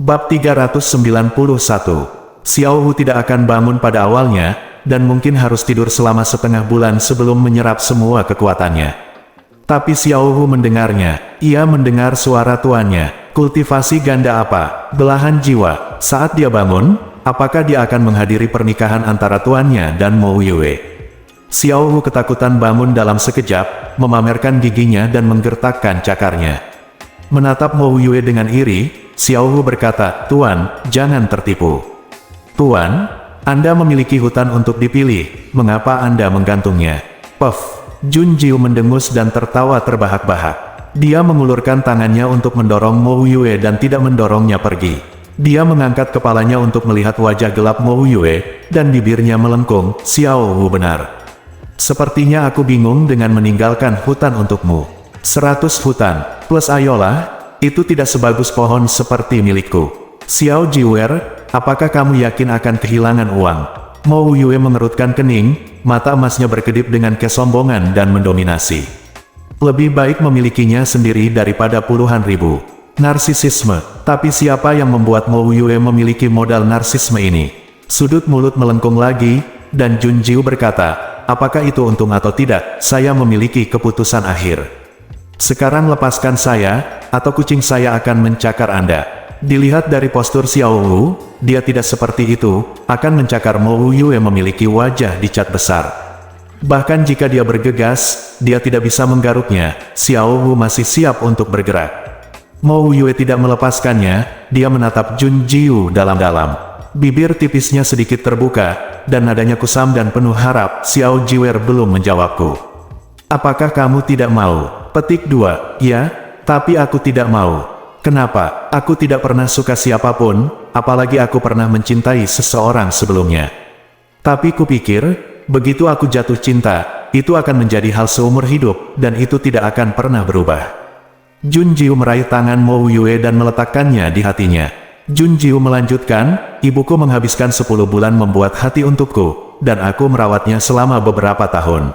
Bab 391. Xiao Hu tidak akan bangun pada awalnya, dan mungkin harus tidur selama setengah bulan sebelum menyerap semua kekuatannya. Tapi Xiao Hu mendengarnya, ia mendengar suara tuannya. Kultivasi ganda apa? Belahan jiwa. Saat dia bangun, apakah dia akan menghadiri pernikahan antara tuannya dan Mo Yue? Xiao Hu ketakutan bangun dalam sekejap, memamerkan giginya dan menggertakkan cakarnya. Menatap Mo Yue dengan iri, Xiao Hu berkata, "Tuan, jangan tertipu." "Tuan, Anda memiliki hutan untuk dipilih, mengapa Anda menggantungnya?" Puff. Jun Jiu mendengus dan tertawa terbahak-bahak. Dia mengulurkan tangannya untuk mendorong Mo Yue dan tidak mendorongnya pergi. Dia mengangkat kepalanya untuk melihat wajah gelap Mo Yue, dan bibirnya melengkung. "Xiao Hu benar. Sepertinya aku bingung dengan meninggalkan hutan untukmu. 100 hutan, plus ayolah, itu tidak sebagus pohon seperti milikku." "Xiao Jiwer, apakah kamu yakin akan kehilangan uang?" Mo Yue mengerutkan kening, mata emasnya berkedip dengan kesombongan dan mendominasi. "Lebih baik memilikinya sendiri daripada puluhan ribu." Narsisisme. Tapi siapa yang membuat Mo Yue memiliki modal narsisme ini? Sudut mulut melengkung lagi, dan Jun Jiu berkata, "Apakah itu untung atau tidak, saya memiliki keputusan akhir. Sekarang lepaskan saya, atau kucing saya akan mencakar Anda." Dilihat dari postur Xiao Hu, dia tidak seperti itu, akan mencakar Mo Yue memiliki wajah dicat besar. Bahkan jika dia bergegas, dia tidak bisa menggaruknya. Xiao Hu masih siap untuk bergerak. Mo Yue tidak melepaskannya, dia menatap Jun Jiu dalam-dalam. Bibir tipisnya sedikit terbuka, dan nadanya kusam dan penuh harap. "Xiao Jiwer belum menjawabku. Apakah kamu tidak mau?" Petik 2. "Ya, tapi aku tidak mau." "Kenapa? Aku tidak pernah suka siapapun, apalagi aku pernah mencintai seseorang sebelumnya. Tapi kupikir, begitu aku jatuh cinta, itu akan menjadi hal seumur hidup, dan itu tidak akan pernah berubah." Jun Jiu meraih tangan Mo Yue dan meletakkannya di hatinya. Jun Jiu melanjutkan, "Ibuku menghabiskan 10 bulan membuat hati untukku, dan aku merawatnya selama beberapa tahun.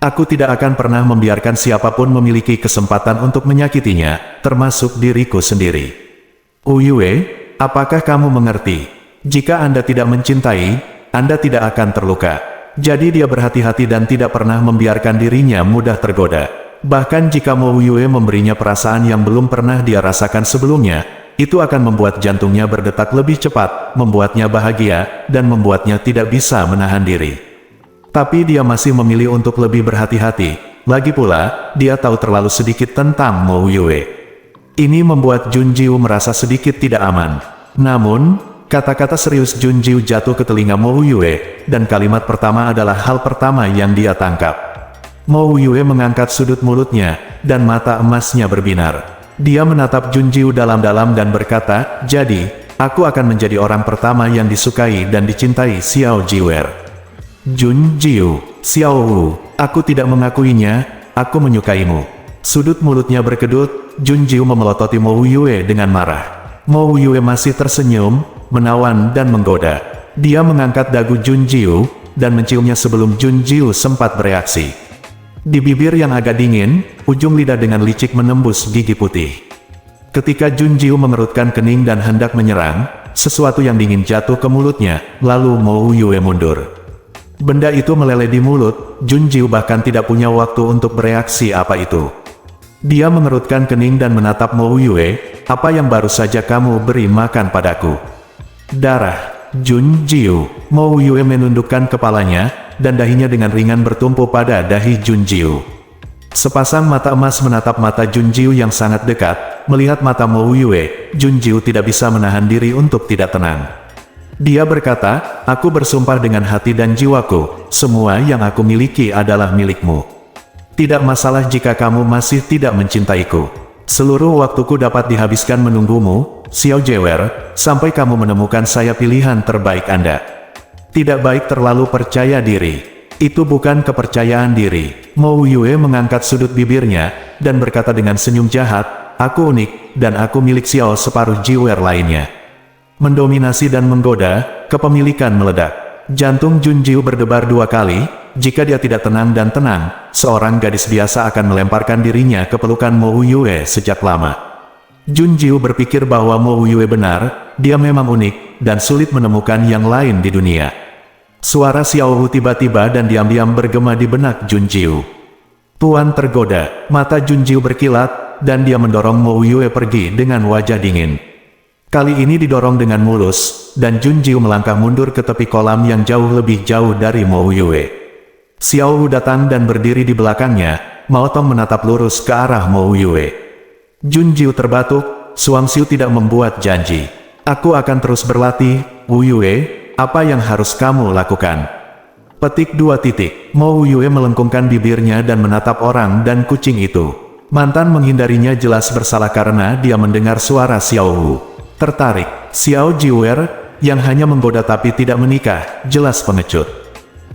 Aku tidak akan pernah membiarkan siapapun memiliki kesempatan untuk menyakitinya, termasuk diriku sendiri. Yue, apakah kamu mengerti? Jika Anda tidak mencintai, Anda tidak akan terluka." Jadi dia berhati-hati dan tidak pernah membiarkan dirinya mudah tergoda. Bahkan jika Mo Yue memberinya perasaan yang belum pernah dia rasakan sebelumnya, itu akan membuat jantungnya berdetak lebih cepat, membuatnya bahagia, dan membuatnya tidak bisa menahan diri. Tapi dia masih memilih untuk lebih berhati-hati. Lagi pula, dia tahu terlalu sedikit tentang Mo Yue. Ini membuat Jun Jiu merasa sedikit tidak aman. Namun, kata-kata serius Jun Jiu jatuh ke telinga Mo Yue, dan kalimat pertama adalah hal pertama yang dia tangkap. Mo Yue mengangkat sudut mulutnya, dan mata emasnya berbinar. Dia menatap Jun Jiu dalam-dalam dan berkata, "Jadi, aku akan menjadi orang pertama yang disukai dan dicintai Xiao Jiwer." Jun Jiu, "Xiao Hu, aku tidak mengakuinya, aku menyukaimu." Sudut mulutnya berkedut, Jun Jiu memelototi Mo Yue dengan marah. Mo Yue masih tersenyum, menawan dan menggoda. Dia mengangkat dagu Jun Jiu, dan menciumnya sebelum Jun Jiu sempat bereaksi. Di bibir yang agak dingin, ujung lidah dengan licik menembus gigi putih. Ketika Jun Jiu mengerutkan kening dan hendak menyerang, sesuatu yang dingin jatuh ke mulutnya, lalu Mo Yue mundur. Benda itu meleleh di mulut, Jun Jiu bahkan tidak punya waktu untuk bereaksi apa itu. Dia mengerutkan kening dan menatap Mo Yue, "Apa yang baru saja kamu beri makan padaku?" "Darah." Jun Jiu. Mo Yue menundukkan kepalanya, dan dahinya dengan ringan bertumpu pada dahi Jun Jiu. Sepasang mata emas menatap mata Jun Jiu yang sangat dekat. Melihat mata Mo Yue, Jun Jiu tidak bisa menahan diri untuk tidak tenang. Dia berkata, "Aku bersumpah dengan hati dan jiwaku, semua yang aku miliki adalah milikmu. Tidak masalah jika kamu masih tidak mencintaiku. Seluruh waktuku dapat dihabiskan menunggumu, Xiao Jiwer, sampai kamu menemukan saya pilihan terbaik Anda." Tidak baik terlalu percaya diri. Itu bukan kepercayaan diri. Mo Yue mengangkat sudut bibirnya, dan berkata dengan senyum jahat, "Aku unik, dan aku milik Xiao separuh Jiwer lainnya." Mendominasi dan menggoda, kepemilikan meledak. Jantung Jun Jiu berdebar 2 kali, jika dia tidak tenang dan tenang, seorang gadis biasa akan melemparkan dirinya ke pelukan Mo Yue sejak lama. Junjiu berpikir bahwa Mo Yue benar, dia memang unik, dan sulit menemukan yang lain di dunia. Suara Xiao Hu tiba-tiba dan diam-diam bergema di benak Junjiu. Tuan tergoda, mata Junjiu berkilat, dan dia mendorong Mo Yue pergi dengan wajah dingin. Kali ini didorong dengan mulus, dan Junjiu melangkah mundur ke tepi kolam yang jauh lebih jauh dari Mo Yue. Xiao Hu datang dan berdiri di belakangnya, Mao Tong menatap lurus ke arah Mo Yue. Junjiu terbatuk, Suamsiu tidak membuat janji. Aku akan terus berlatih, Wu Yue, apa yang harus kamu lakukan? Petik 2. Mo Yue melengkungkan bibirnya dan menatap orang dan kucing itu. Mantan menghindarinya jelas bersalah karena dia mendengar suara Xiao Hu. Tertarik, Xiao Jiwer, yang hanya menggoda tapi tidak menikah, jelas pengecut.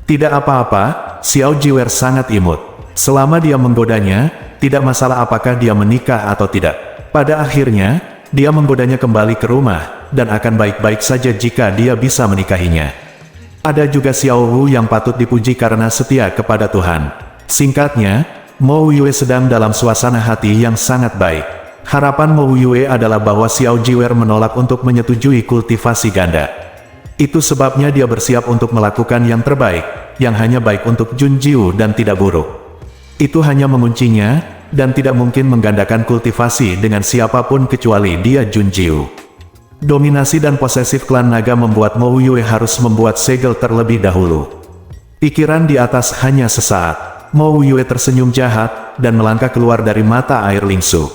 Tidak apa-apa, Xiao Jiwer sangat imut. Selama dia menggodanya, tidak masalah apakah dia menikah atau tidak. Pada akhirnya, dia menggodanya kembali ke rumah, dan akan baik-baik saja jika dia bisa menikahinya. Ada juga Xiao Hu yang patut dipuji karena setia kepada Tuhan. Singkatnya, Mo Yue sedang dalam suasana hati yang sangat baik. Harapan Mo Yue adalah bahwa Xiao Jiwer menolak untuk menyetujui kultivasi ganda. Itu sebabnya dia bersiap untuk melakukan yang terbaik, yang hanya baik untuk Junjiu dan tidak buruk. Itu hanya menguncinya, dan tidak mungkin menggandakan kultivasi dengan siapapun kecuali dia Junjiu. Dominasi dan posesif klan naga membuat Mo Yue harus membuat segel terlebih dahulu. Pikiran di atas hanya sesaat. Mo Yue tersenyum jahat, dan melangkah keluar dari mata air Lingsu.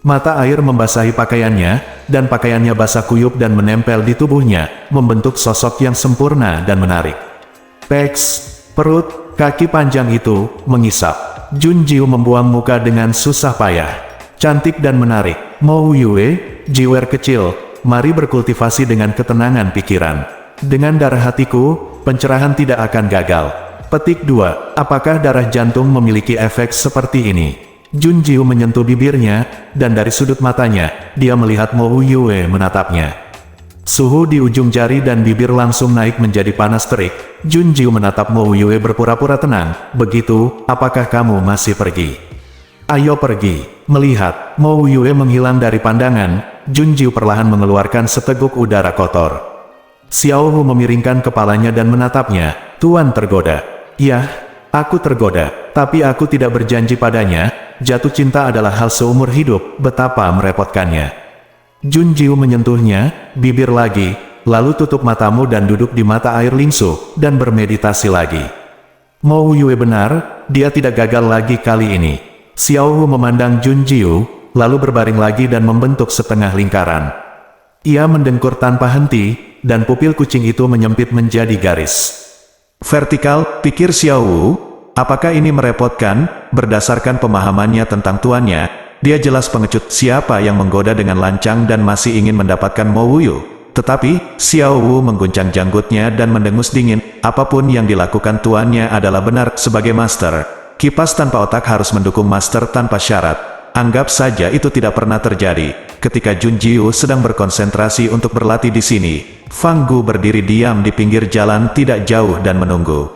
Mata air membasahi pakaiannya, dan pakaiannya basah kuyup dan menempel di tubuhnya, membentuk sosok yang sempurna dan menarik. Peks, perut, kaki panjang itu, mengisap. Junjiu membuang muka dengan susah payah. Cantik dan menarik. Mo Yue, Jiwer kecil, mari berkultivasi dengan ketenangan pikiran. Dengan darah hatiku, pencerahan tidak akan gagal. Petik 2. Apakah darah jantung memiliki efek seperti ini? Junjiu menyentuh bibirnya, dan dari sudut matanya, dia melihat Mo Yue menatapnya. Suhu di ujung jari dan bibir langsung naik menjadi panas terik. Junjiu menatap Mo Yue berpura-pura tenang. Begitu, apakah kamu masih pergi? Ayo pergi. Melihat Mo Yue menghilang dari pandangan, Junjiu perlahan mengeluarkan seteguk udara kotor. Xiao Hu memiringkan kepalanya dan menatapnya. Tuan tergoda. Ya, aku tergoda, tapi aku tidak berjanji padanya. Jatuh cinta adalah hal seumur hidup, betapa merepotkannya. Junjiu menyentuhnya, bibir lagi, lalu tutup matamu dan duduk di mata air Lingsu, dan bermeditasi lagi. Mo Yue benar, dia tidak gagal lagi kali ini. Xiao Hu memandang Junjiu, lalu berbaring lagi dan membentuk setengah lingkaran. Ia mendengkur tanpa henti, dan pupil kucing itu menyempit menjadi garis vertikal. Pikir Xiao Hu, apakah ini merepotkan? Berdasarkan pemahamannya tentang tuannya, dia jelas pengecut. Siapa yang menggoda dengan lancang dan masih ingin mendapatkan Mo Yu? Tetapi, Xiao Wu mengguncang janggutnya dan mendengus dingin. Apapun yang dilakukan tuannya adalah benar. Sebagai master, kipas tanpa otak harus mendukung master tanpa syarat. Anggap saja itu tidak pernah terjadi. Ketika Junjiu sedang berkonsentrasi untuk berlatih di sini, Fang Gu berdiri diam di pinggir jalan tidak jauh dan menunggu.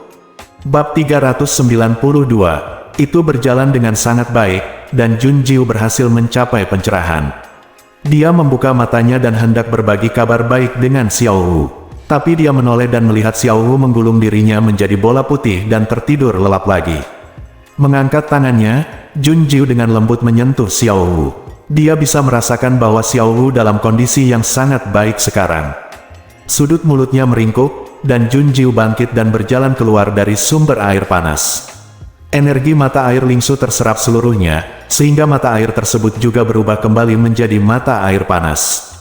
Bab 392. Itu berjalan dengan sangat baik, dan Junjiu berhasil mencapai pencerahan. Dia membuka matanya dan hendak berbagi kabar baik dengan Xiao Hu. Tapi dia menoleh dan melihat Xiao Hu menggulung dirinya menjadi bola putih dan tertidur lelap lagi. Mengangkat tangannya, Junjiu dengan lembut menyentuh Xiao Hu. Dia bisa merasakan bahwa Xiao Hu dalam kondisi yang sangat baik sekarang. Sudut mulutnya meringkuk, dan Junjiu bangkit dan berjalan keluar dari sumber air panas. Energi mata air Lingsu terserap seluruhnya, sehingga mata air tersebut juga berubah kembali menjadi mata air panas.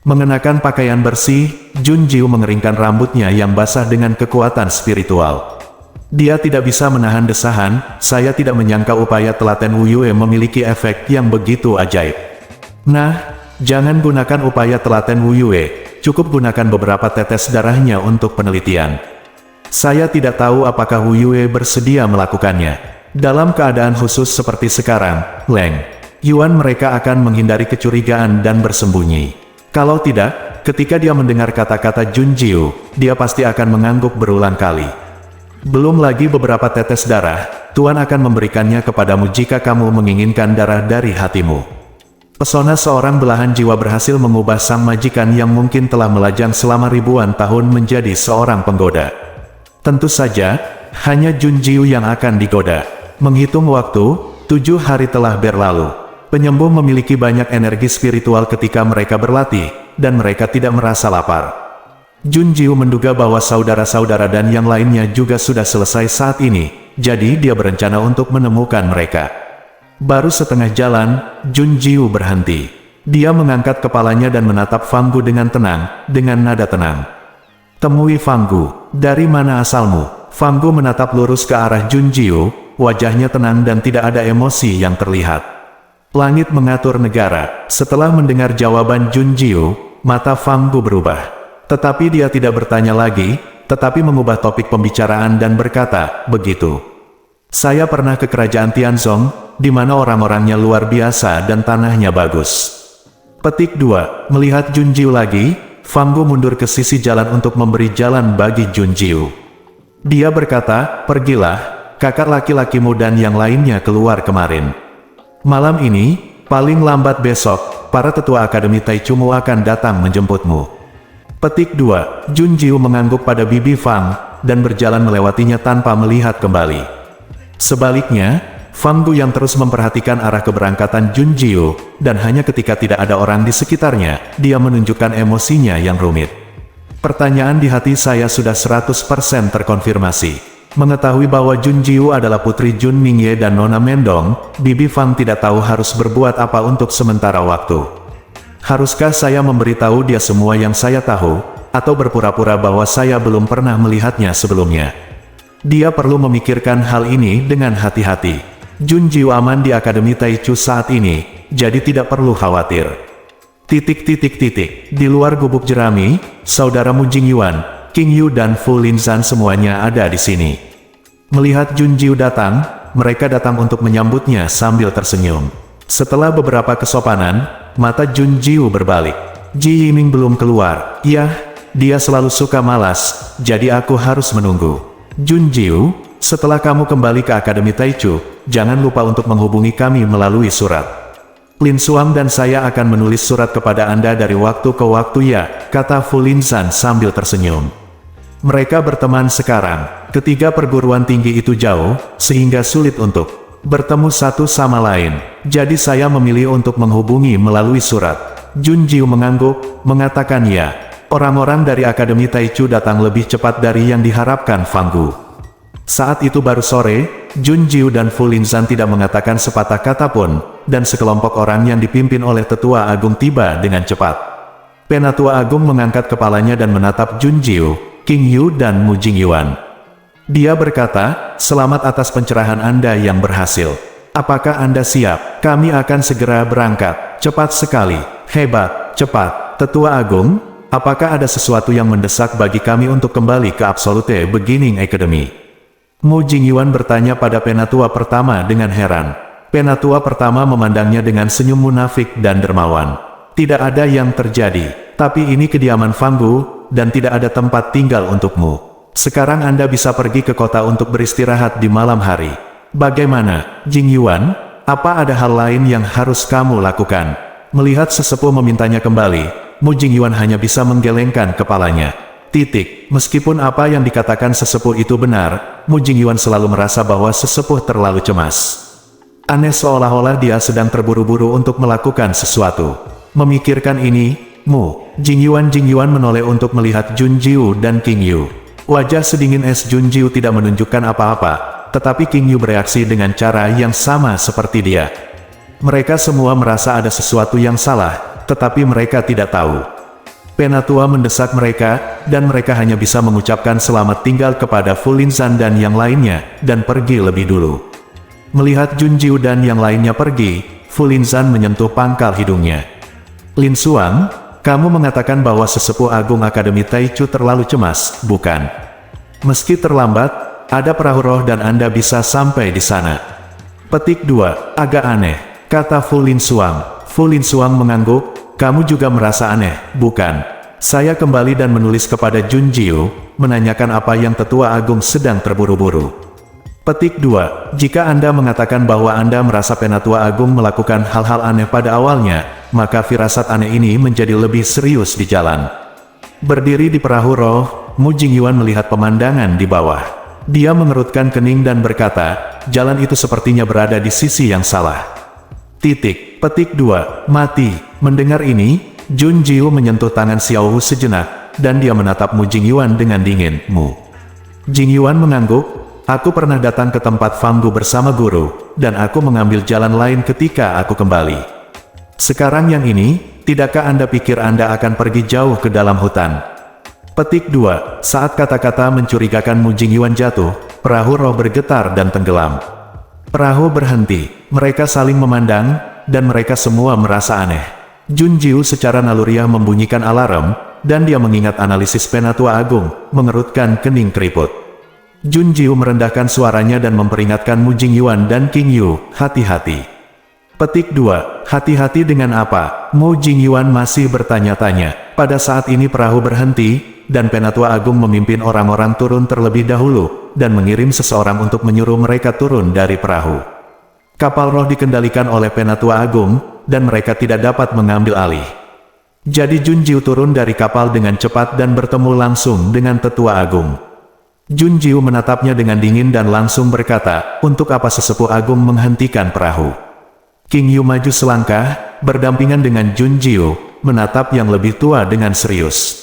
Mengenakan pakaian bersih, Junjiu mengeringkan rambutnya yang basah dengan kekuatan spiritual. Dia tidak bisa menahan desahan. Saya tidak menyangka upaya telaten Wu Yue memiliki efek yang begitu ajaib. Nah, jangan gunakan upaya telaten Wu Yue, cukup gunakan beberapa tetes darahnya untuk penelitian. Saya tidak tahu apakah Wu Yue bersedia melakukannya. Dalam keadaan khusus seperti sekarang, Leng Yuan mereka akan menghindari kecurigaan dan bersembunyi. Kalau tidak, ketika dia mendengar kata-kata Junjiu, dia pasti akan mengangguk berulang kali. Belum lagi beberapa tetes darah, Tuan akan memberikannya kepadamu jika kamu menginginkan darah dari hatimu. Pesona seorang belahan jiwa berhasil mengubah sang majikan yang mungkin telah melajang selama ribuan tahun menjadi seorang penggoda. Tentu saja, hanya Junjiu yang akan digoda. Menghitung waktu, 7 hari telah berlalu. Penyembuh memiliki banyak energi spiritual ketika mereka berlatih, dan mereka tidak merasa lapar. Junjiu menduga bahwa saudara-saudara dan yang lainnya juga sudah selesai saat ini, jadi dia berencana untuk menemukan mereka. Baru setengah jalan, Junjiu berhenti. Dia mengangkat kepalanya dan menatap Fanggu dengan tenang, dengan nada tenang. "Temui Fanggu, dari mana asalmu?" Fanggu menatap lurus ke arah Junjiu, wajahnya tenang dan tidak ada emosi yang terlihat. "Langit mengatur negara." Setelah mendengar jawaban Junjiu, mata Fanggu berubah. Tetapi dia tidak bertanya lagi, tetapi mengubah topik pembicaraan dan berkata, "Begitu. Saya pernah ke kerajaan Tianzong, di mana orang-orangnya luar biasa dan tanahnya bagus." Petik 2. Melihat Junjiu lagi, Fanggu mundur ke sisi jalan untuk memberi jalan bagi Junjiu. Dia berkata, "Pergilah, kakak laki-lakimu dan yang lainnya keluar kemarin. Malam ini, paling lambat besok, para tetua Akademi Taichumu akan datang menjemputmu." Petik 2. Junjiu mengangguk pada Bibi Fang, dan berjalan melewatinya tanpa melihat kembali. Sebaliknya, Fanggu yang terus memperhatikan arah keberangkatan Junjiu, dan hanya ketika tidak ada orang di sekitarnya, dia menunjukkan emosinya yang rumit. "Pertanyaan di hati saya sudah 100% terkonfirmasi. Mengetahui bahwa Junjiu adalah putri Jun Mingye dan Nona Mendong, Bibi Fang tidak tahu harus berbuat apa untuk sementara waktu. Haruskah saya memberitahu dia semua yang saya tahu, atau berpura-pura bahwa saya belum pernah melihatnya sebelumnya? Dia perlu memikirkan hal ini dengan hati-hati. Junjiu aman di Akademi Taichu saat ini, jadi tidak perlu khawatir." Di luar gubuk jerami, saudara Mu Jingyuan, King Yu dan Fu Linzan semuanya ada di sini. Melihat Junjiu datang, mereka datang untuk menyambutnya sambil tersenyum. Setelah beberapa kesopanan, mata Junjiu berbalik. "Ji Yiming belum keluar." "Yah, dia selalu suka malas, jadi aku harus menunggu." "Junjiu, setelah kamu kembali ke Akademi Taichu, jangan lupa untuk menghubungi kami melalui surat. Lin Suang dan saya akan menulis surat kepada Anda dari waktu ke waktu ya," kata Fu Linzan sambil tersenyum. Mereka berteman sekarang. Ketiga perguruan tinggi itu jauh, sehingga sulit untuk bertemu satu sama lain. Jadi saya memilih untuk menghubungi melalui surat. Junjiu mengangguk, mengatakan ya. Orang-orang dari Akademi Taichu datang lebih cepat dari yang diharapkan Fanggu. Saat itu baru sore, Junjiu dan Fu Linzan tidak mengatakan sepatah kata pun, dan sekelompok orang yang dipimpin oleh Tetua Agung tiba dengan cepat. Penatua Agung mengangkat kepalanya dan menatap Junjiu, King Yu dan Mu Jingyuan. Dia berkata, "Selamat atas pencerahan Anda yang berhasil. Apakah Anda siap? Kami akan segera berangkat." "Cepat sekali." "Hebat, cepat." "Tetua Agung, apakah ada sesuatu yang mendesak bagi kami untuk kembali ke Absolute Beginning Academy?" Mu Jingyuan bertanya pada penatua pertama dengan heran. Penatua pertama memandangnya dengan senyum munafik dan dermawan. "Tidak ada yang terjadi, tapi ini kediaman Fanggu, dan tidak ada tempat tinggal untukmu. Sekarang Anda bisa pergi ke kota untuk beristirahat di malam hari. Bagaimana, Jingyuan? Apa ada hal lain yang harus kamu lakukan?" Melihat sesepuh memintanya kembali, Mu Jingyuan hanya bisa menggelengkan kepalanya. Meskipun apa yang dikatakan sesepuh itu benar, Mu Jingyuan selalu merasa bahwa sesepuh terlalu cemas. Aneh, seolah-olah dia sedang terburu-buru untuk melakukan sesuatu. Memikirkan ini, Mu Jingyuan menoleh untuk melihat Junjiu dan King Yu. Wajah sedingin es Junjiu tidak menunjukkan apa-apa, tetapi King Yu bereaksi dengan cara yang sama seperti dia. Mereka semua merasa ada sesuatu yang salah, tetapi mereka tidak tahu. Penatua mendesak mereka, dan mereka hanya bisa mengucapkan selamat tinggal kepada Fu Linzan dan yang lainnya, dan pergi lebih dulu. Melihat Junjiu dan yang lainnya pergi, Fu Linzan menyentuh pangkal hidungnya. "Lin Suang, kamu mengatakan bahwa sesepuh Agung Akademi Taichu terlalu cemas, bukan? Meski terlambat, ada perahu roh dan Anda bisa sampai di sana." Petik 2. Agak aneh, kata Fu Lin Suang. Fu Lin Suang mengangguk, "Kamu juga merasa aneh, bukan? Saya kembali dan menulis kepada Junjiu, menanyakan apa yang Tetua Agung sedang terburu-buru." Petik 2. Jika Anda mengatakan bahwa Anda merasa Penatua Agung melakukan hal-hal aneh pada awalnya, maka firasat aneh ini menjadi lebih serius di jalan. Berdiri di perahu roh, Mu Jingyuan melihat pemandangan di bawah. Dia mengerutkan kening dan berkata, jalan itu sepertinya berada di sisi yang salah. Petik 2. Mati. Mendengar ini, Jun Jiu menyentuh tangan Xiao Hu sejenak, dan dia menatap Mu Jingyuan dengan dingin. Mu Jingyuan mengangguk. Aku pernah datang ke tempat Fanggu bersama guru, dan aku mengambil jalan lain ketika aku kembali. Sekarang yang ini, tidakkah Anda pikir Anda akan pergi jauh ke dalam hutan? Petik 2. Saat kata-kata mencurigakan Mu Jingyuan jatuh, perahu roh bergetar dan tenggelam. Perahu berhenti, mereka saling memandang, dan mereka semua merasa aneh. Jun Jiu secara naluriah membunyikan alarm, dan dia mengingat analisis Penatua Agung, mengerutkan kening keriput. Jun Jiu merendahkan suaranya dan memperingatkan Mu Jingyuan dan King Yu, hati-hati. Petik 2. Hati-hati dengan apa? Mu Jingyuan masih bertanya-tanya. Pada saat ini perahu berhenti, dan Penatua Agung memimpin orang-orang turun terlebih dahulu, dan mengirim seseorang untuk menyuruh mereka turun dari perahu. Kapal roh dikendalikan oleh Penatua Agung, dan mereka tidak dapat mengambil alih. Jadi Jun Jiu turun dari kapal dengan cepat dan bertemu langsung dengan Tetua Agung. Jun Jiu menatapnya dengan dingin dan langsung berkata, untuk apa sesepuh agung menghentikan perahu? King Yu maju selangkah, berdampingan dengan Jun Jiu, menatap yang lebih tua dengan serius.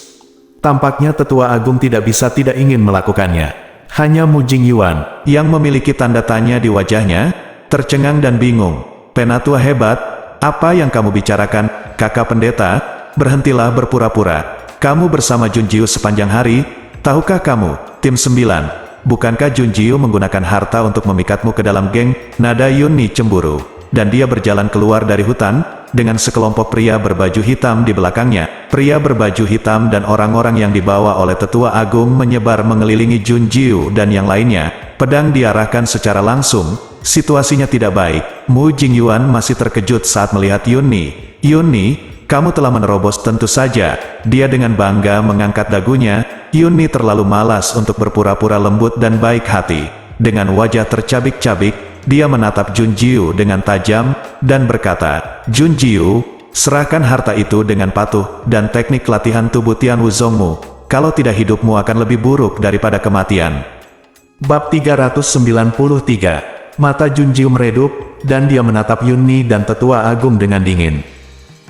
Tampaknya Tetua Agung tidak tidak ingin melakukannya. Hanya Mu Jingyuan, yang memiliki tanda tanya di wajahnya, tercengang dan bingung. Penatua hebat, apa yang kamu bicarakan, kakak pendeta? Berhentilah berpura-pura. Kamu bersama Jun Jiu sepanjang hari, tahukah kamu? Tim 9, bukankah Jun Jiu menggunakan harta untuk memikatmu ke dalam geng? Nada Yunni cemburu, dan dia berjalan keluar dari hutan, dengan sekelompok pria berbaju hitam di belakangnya. Pria berbaju hitam dan orang-orang yang dibawa oleh Tetua Agung menyebar mengelilingi Jun Jiu dan yang lainnya. Pedang diarahkan secara langsung, situasinya tidak baik. Mu Jingyuan masih terkejut saat melihat Yunni. Yunni, kamu telah menerobos. Tentu saja, dia dengan bangga mengangkat dagunya. Yunni terlalu malas untuk berpura-pura lembut dan baik hati. Dengan wajah tercabik-cabik, dia menatap Jun Jiu dengan tajam, dan berkata, Jun Jiu, serahkan harta itu dengan patuh, dan teknik latihan tubuh Tian Wuzongmu. Kalau tidak hidupmu akan lebih buruk daripada kematian. Bab 393. Mata Jun Jiu meredup, dan dia menatap Yunni dan Tetua Agung dengan dingin.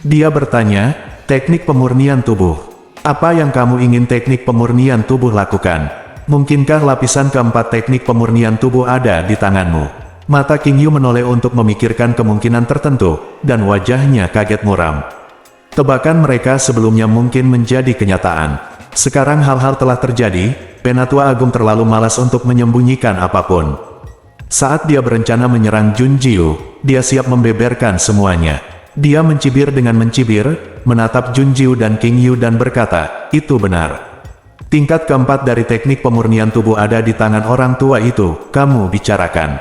Dia bertanya, teknik pemurnian tubuh. Apa yang kamu ingin teknik pemurnian tubuh lakukan? Mungkinkah lapisan keempat teknik pemurnian tubuh ada di tanganmu? Mata King Yu menoleh untuk memikirkan kemungkinan tertentu, dan wajahnya kaget muram. Tebakan mereka sebelumnya mungkin menjadi kenyataan. Sekarang hal-hal telah terjadi, Penatua Agung terlalu malas untuk menyembunyikan apapun. Saat dia berencana menyerang Jun Jiu, dia siap membeberkan semuanya. Dia mencibir dengan mencibir, menatap Jun Jiu dan King Yu dan berkata, itu benar. Tingkat keempat dari teknik pemurnian tubuh ada di tangan orang tua itu, kamu bicarakan.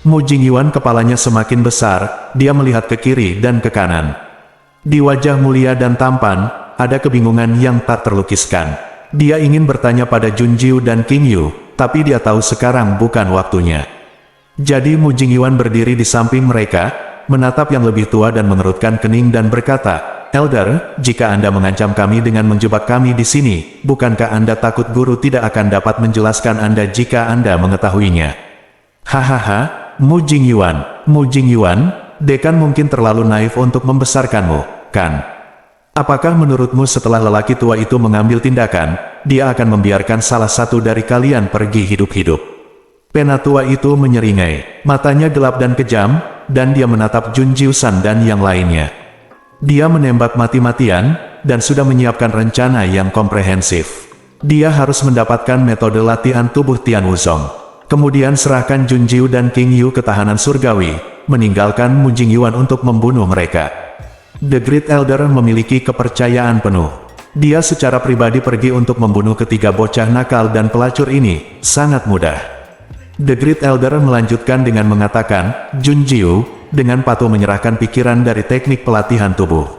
Mu Jingyuan kepalanya semakin besar, dia melihat ke kiri dan ke kanan. Di wajah mulia dan tampan, ada kebingungan yang tak terlukiskan. Dia ingin bertanya pada Jun Jiu dan King Yu, tapi dia tahu sekarang bukan waktunya. Jadi Mu Jingyuan berdiri di samping mereka, menatap yang lebih tua dan mengerutkan kening dan berkata, Elder, jika Anda mengancam kami dengan menjebak kami di sini, bukankah Anda takut guru tidak akan dapat menjelaskan Anda jika Anda mengetahuinya? Hahaha, Mu Jingyuan, dekan mungkin terlalu naif untuk membesarkanmu, kan? Apakah menurutmu setelah lelaki tua itu mengambil tindakan, dia akan membiarkan salah satu dari kalian pergi hidup-hidup? Penatua itu menyeringai, matanya gelap dan kejam, dan dia menatap Jun Jiu-san dan yang lainnya. Dia menembak mati-matian, dan sudah menyiapkan rencana yang komprehensif. Dia harus mendapatkan metode latihan tubuh Tian Wuzong. Kemudian serahkan Jun Jiu dan King Yu ke tahanan surgawi, meninggalkan Mu Jingyuan untuk membunuh mereka. The Great Elder memiliki kepercayaan penuh. Dia secara pribadi pergi untuk membunuh ketiga bocah nakal dan pelacur ini, sangat mudah. The Great Elder melanjutkan dengan mengatakan, Jun Jiu, dengan patuh menyerahkan pikiran dari teknik pelatihan tubuh.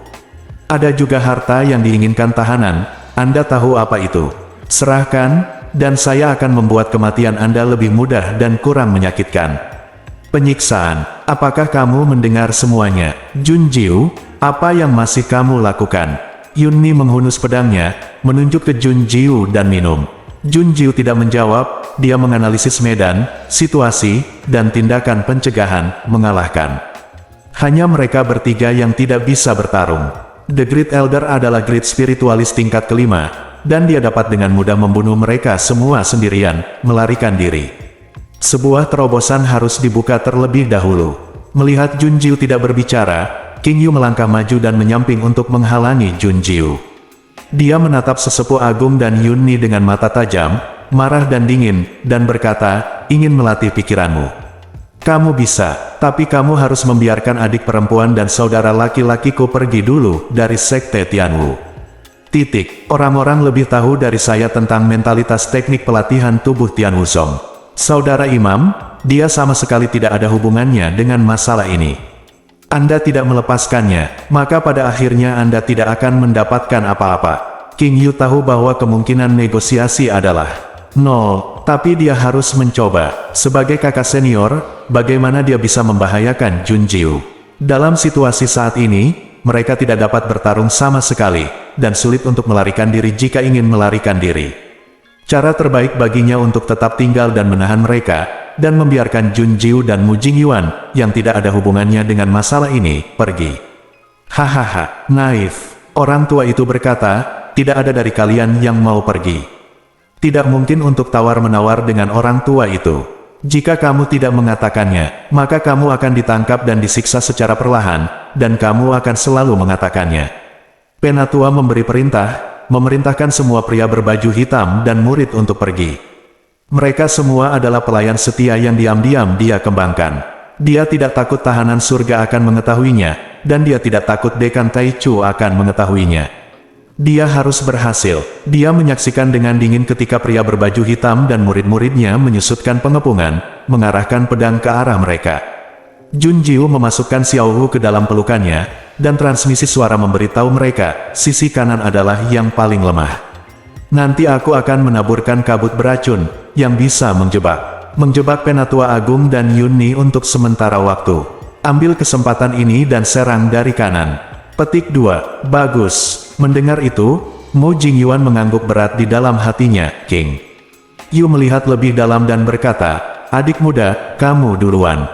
Ada juga harta yang diinginkan tahanan, Anda tahu apa itu? Serahkan, dan saya akan membuat kematian Anda lebih mudah dan kurang menyakitkan. Penyiksaan, apakah kamu mendengar semuanya? Junjiu, apa yang masih kamu lakukan? Yunni menghunus pedangnya, menunjuk ke Junjiu dan minum. Junjiu tidak menjawab, dia menganalisis medan, situasi, dan tindakan pencegahan, mengalahkan. Hanya mereka bertiga yang tidak bisa bertarung. The Great Elder adalah Great Spiritualis tingkat kelima, dan dia dapat dengan mudah membunuh mereka semua sendirian, melarikan diri. Sebuah terobosan harus dibuka terlebih dahulu. Melihat Junjiu tidak berbicara, King Yu melangkah maju dan menyamping untuk menghalangi Junjiu. Dia menatap sesepuh agung dan Yunni dengan mata tajam, marah dan dingin, dan berkata, ingin melatih pikiranmu. Kamu bisa, tapi kamu harus membiarkan adik perempuan dan saudara laki-lakiku pergi dulu dari Sekte Tianwu. Orang-orang lebih tahu dari saya tentang mentalitas teknik pelatihan tubuh Tianwuzong. Saudara Imam, dia sama sekali tidak ada hubungannya dengan masalah ini. Anda tidak melepaskannya, maka pada akhirnya Anda tidak akan mendapatkan apa-apa. King Yu tahu bahwa kemungkinan negosiasi adalah 0, tapi dia harus mencoba. Sebagai kakak senior, bagaimana dia bisa membahayakan Junjiu? Dalam situasi saat ini, mereka tidak dapat bertarung sama sekali, dan sulit untuk melarikan diri jika ingin melarikan diri. Cara terbaik baginya untuk tetap tinggal dan menahan mereka, dan membiarkan Junjiu dan Mu Jingyuan, yang tidak ada hubungannya dengan masalah ini, pergi. Hahaha, naif. Orang tua itu berkata, tidak ada dari kalian yang mau pergi. Tidak mungkin untuk tawar-menawar dengan orang tua itu. Jika kamu tidak mengatakannya, maka kamu akan ditangkap dan disiksa secara perlahan, dan kamu akan selalu mengatakannya. Penatua memberi perintah, memerintahkan semua pria berbaju hitam dan murid untuk pergi. Mereka semua adalah pelayan setia yang diam-diam dia kembangkan. Dia tidak takut tahanan surga akan mengetahuinya, dan dia tidak takut Dekan Taichu akan mengetahuinya. Dia harus berhasil. Dia menyaksikan dengan dingin ketika pria berbaju hitam dan murid-muridnya menyusutkan pengepungan, mengarahkan pedang ke arah mereka. Junjiu memasukkan Xiao Hu ke dalam pelukannya, dan transmisi suara memberitahu mereka, sisi kanan adalah yang paling lemah. Nanti aku akan menaburkan kabut beracun, yang bisa menjebak Penatua Agung dan Yunni untuk sementara waktu. Ambil kesempatan ini dan serang dari kanan. Petik 2. Bagus. Mendengar itu, Mu Jingyuan mengangguk berat di dalam hatinya, King Yu melihat lebih dalam dan berkata, adik muda, kamu duluan.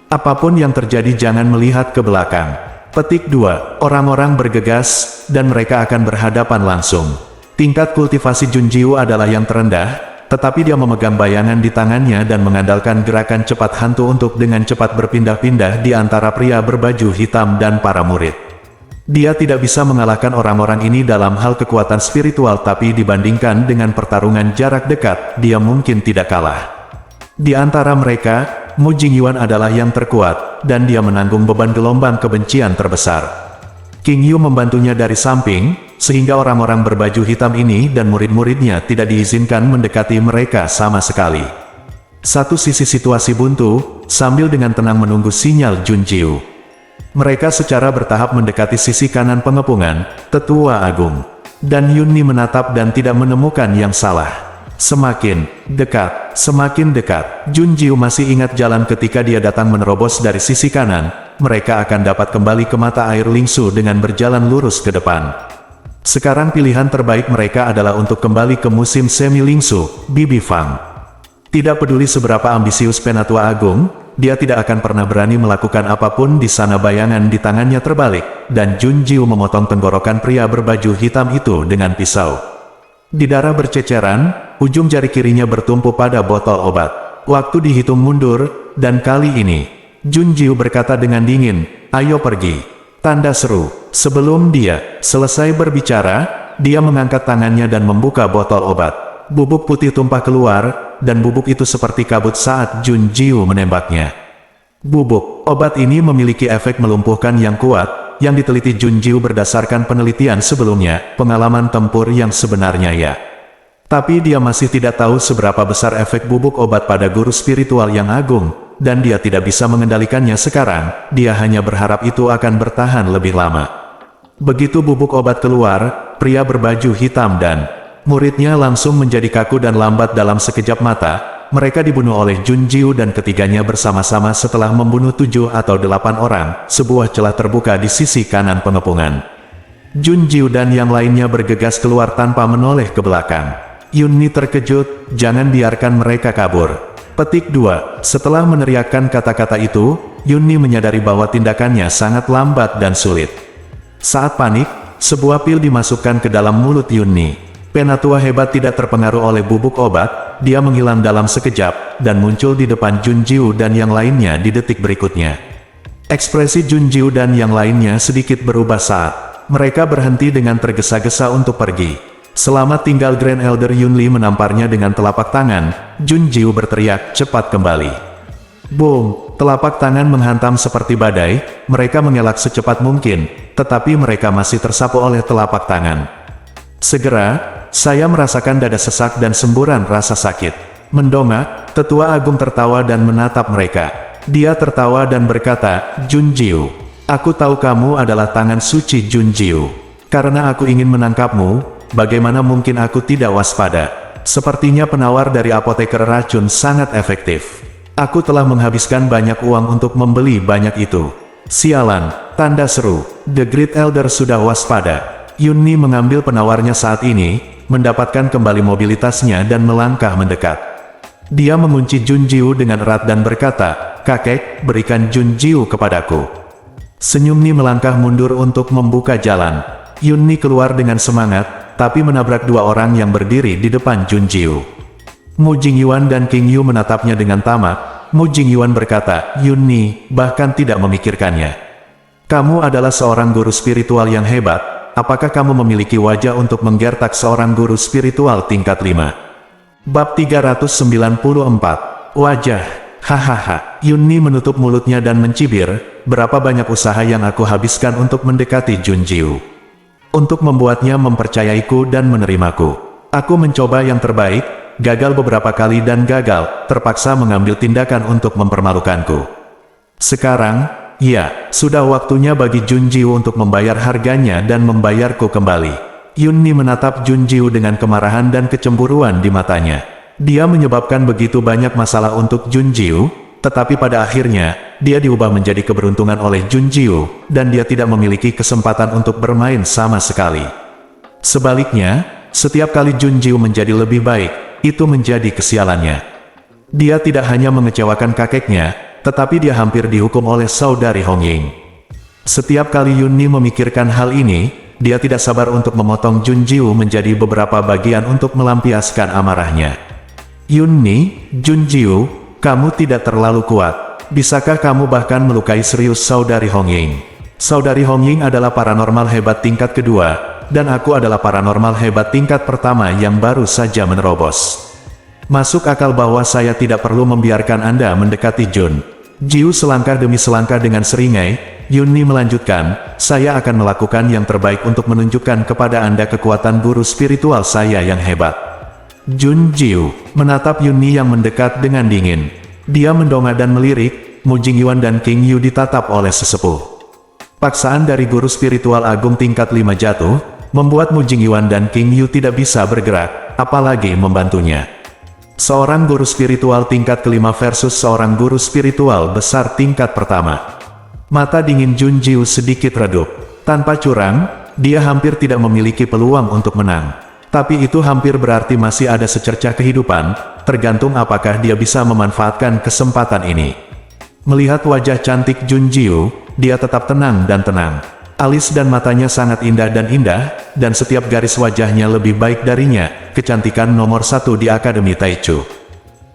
Apapun yang terjadi jangan melihat ke belakang. Petik 2. Orang-orang bergegas, dan mereka akan berhadapan langsung. Tingkat kultivasi Junjiu adalah yang terendah, tetapi dia memegang bayangan di tangannya dan mengandalkan gerakan cepat hantu untuk dengan cepat berpindah-pindah di antara pria berbaju hitam dan para murid. Dia tidak bisa mengalahkan orang-orang ini dalam hal kekuatan spiritual, tapi dibandingkan dengan pertarungan jarak dekat, dia mungkin tidak kalah. Di antara mereka, Mu Jingyuan adalah yang terkuat, dan dia menanggung beban gelombang kebencian terbesar. King Yu membantunya dari samping, sehingga orang-orang berbaju hitam ini dan murid-muridnya tidak diizinkan mendekati mereka sama sekali. Satu sisi situasi buntu, sambil dengan tenang menunggu sinyal Junjiu. Mereka secara bertahap mendekati sisi kanan pengepungan, Tetua Agung. Dan Yunni menatap dan tidak menemukan yang salah. Semakin dekat, semakin dekat. Junjiu masih ingat jalan ketika dia datang menerobos dari sisi kanan. Mereka akan dapat kembali ke mata air Lingsu dengan berjalan lurus ke depan. Sekarang pilihan terbaik mereka adalah untuk kembali ke musim semi Lingsu, Bibi Fang. Tidak peduli seberapa ambisius Penatua Agung, dia tidak akan pernah berani melakukan apapun di sana. Bayangan di tangannya terbalik, dan Junjiu memotong tenggorokan pria berbaju hitam itu dengan pisau. Di darah berceceran, ujung jari kirinya bertumpu pada botol obat. Waktu dihitung mundur, dan kali ini, Junjiu berkata dengan dingin, ayo pergi. Tanda seru. Sebelum dia selesai berbicara, dia mengangkat tangannya dan membuka botol obat. Bubuk putih tumpah keluar, dan bubuk itu seperti kabut saat Junjiu menembaknya. Bubuk obat ini memiliki efek melumpuhkan yang kuat, yang diteliti Junjiu berdasarkan penelitian sebelumnya, pengalaman tempur yang sebenarnya ya. Tapi dia masih tidak tahu seberapa besar efek bubuk obat pada guru spiritual yang agung, dan dia tidak bisa mengendalikannya sekarang. Dia hanya berharap itu akan bertahan lebih lama. Begitu bubuk obat keluar, pria berbaju hitam dan Muridnya langsung menjadi kaku dan lambat dalam sekejap mata. Mereka dibunuh oleh Jun Jiu dan ketiganya bersama-sama setelah membunuh 7 atau 8 orang. Sebuah celah terbuka di sisi kanan pengepungan. Jun Jiu dan yang lainnya bergegas keluar tanpa menoleh ke belakang. Yunni terkejut, jangan biarkan mereka kabur. Petik 2. Setelah meneriakkan kata-kata itu, Yunni menyadari bahwa tindakannya sangat lambat dan sulit. Saat panik, sebuah pil dimasukkan ke dalam mulut Yunni. Penatua hebat tidak terpengaruh oleh bubuk obat, dia menghilang dalam sekejap, dan muncul di depan Jun Jiu dan yang lainnya di detik berikutnya. Ekspresi Jun Jiu dan yang lainnya sedikit berubah saat mereka berhenti dengan tergesa-gesa untuk pergi. Selamat tinggal Grand Elder Yunli menamparnya dengan telapak tangan. Jun Jiu berteriak, cepat kembali. Boom, telapak tangan menghantam seperti badai, mereka mengelak secepat mungkin, tetapi mereka masih tersapu oleh telapak tangan. Segera, saya merasakan dada sesak dan semburan rasa sakit. Mendongak, Tetua Agung tertawa dan menatap mereka. Dia tertawa dan berkata, Jun Jiu, aku tahu kamu adalah tangan suci Jun Jiu. Karena aku ingin menangkapmu, bagaimana mungkin aku tidak waspada? Sepertinya penawar dari apoteker racun sangat efektif. Aku telah menghabiskan banyak uang untuk membeli banyak itu. Sialan, tanda seru, The Great Elder sudah waspada. Yunni mengambil penawarnya saat ini, mendapatkan kembali mobilitasnya dan melangkah mendekat. Dia mengunci Jun Jiu dengan erat dan berkata, kakek, berikan Jun Jiu kepadaku. Senyumni melangkah mundur untuk membuka jalan. Yunni keluar dengan semangat, tapi menabrak 2 orang yang berdiri di depan Jun Jiu. Mu Jingyuan dan King Yu menatapnya dengan tamak. Mu Jingyuan berkata, Yunni, bahkan tidak memikirkannya. Kamu adalah seorang guru spiritual yang hebat. Apakah kamu memiliki wajah untuk menggertak seorang guru spiritual tingkat 5? Bab 394. Wajah. Hahaha. Yunni menutup mulutnya dan mencibir, berapa banyak usaha yang aku habiskan untuk mendekati Jun Jiu. Untuk membuatnya mempercayaiku dan menerimaku. Aku mencoba yang terbaik, gagal beberapa kali dan gagal, terpaksa mengambil tindakan untuk mempermalukanku. Sekarang, ya, sudah waktunya bagi Jun Jiu untuk membayar harganya dan membayarku kembali. Yunni menatap Jun Jiu dengan kemarahan dan kecemburuan di matanya. Dia menyebabkan begitu banyak masalah untuk Jun Jiu, tetapi pada akhirnya, dia diubah menjadi keberuntungan oleh Jun Jiu, dan dia tidak memiliki kesempatan untuk bermain sama sekali. Sebaliknya, setiap kali Jun Jiu menjadi lebih baik, itu menjadi kesialannya. Dia tidak hanya mengecewakan kakeknya, tetapi dia hampir dihukum oleh saudari Hong Ying. Setiap kali Yunni memikirkan hal ini, dia tidak sabar untuk memotong Jun Jiu menjadi beberapa bagian untuk melampiaskan amarahnya. Yunni, Jun Jiu, kamu tidak terlalu kuat. Bisakah kamu bahkan melukai serius saudari Hong Ying? Saudari Hong Ying adalah paranormal hebat tingkat kedua, dan aku adalah paranormal hebat tingkat pertama yang baru saja menerobos. Masuk akal bahwa saya tidak perlu membiarkan Anda mendekati Jun Jiu selangkah demi selangkah dengan seringai. Yunni melanjutkan, saya akan melakukan yang terbaik untuk menunjukkan kepada Anda kekuatan guru spiritual saya yang hebat. Jun Jiu menatap Yunni yang mendekat dengan dingin. Dia mendongak dan melirik. Mu Jingyuan dan King Yu ditatap oleh sesepuh. Paksaan dari guru spiritual agung tingkat 5 jatuh, membuat Mu Jingyuan dan King Yu tidak bisa bergerak, apalagi membantunya. Seorang guru spiritual tingkat kelima versus seorang guru spiritual besar tingkat pertama. Mata dingin Jun Jiu sedikit redup. Tanpa curang, dia hampir tidak memiliki peluang untuk menang. Tapi itu hampir berarti masih ada secercah kehidupan, tergantung apakah dia bisa memanfaatkan kesempatan ini. Melihat wajah cantik Jun Jiu, dia tetap tenang dan tenang. Alis dan matanya sangat indah, dan setiap garis wajahnya lebih baik darinya, kecantikan nomor 1 di Akademi Taichu.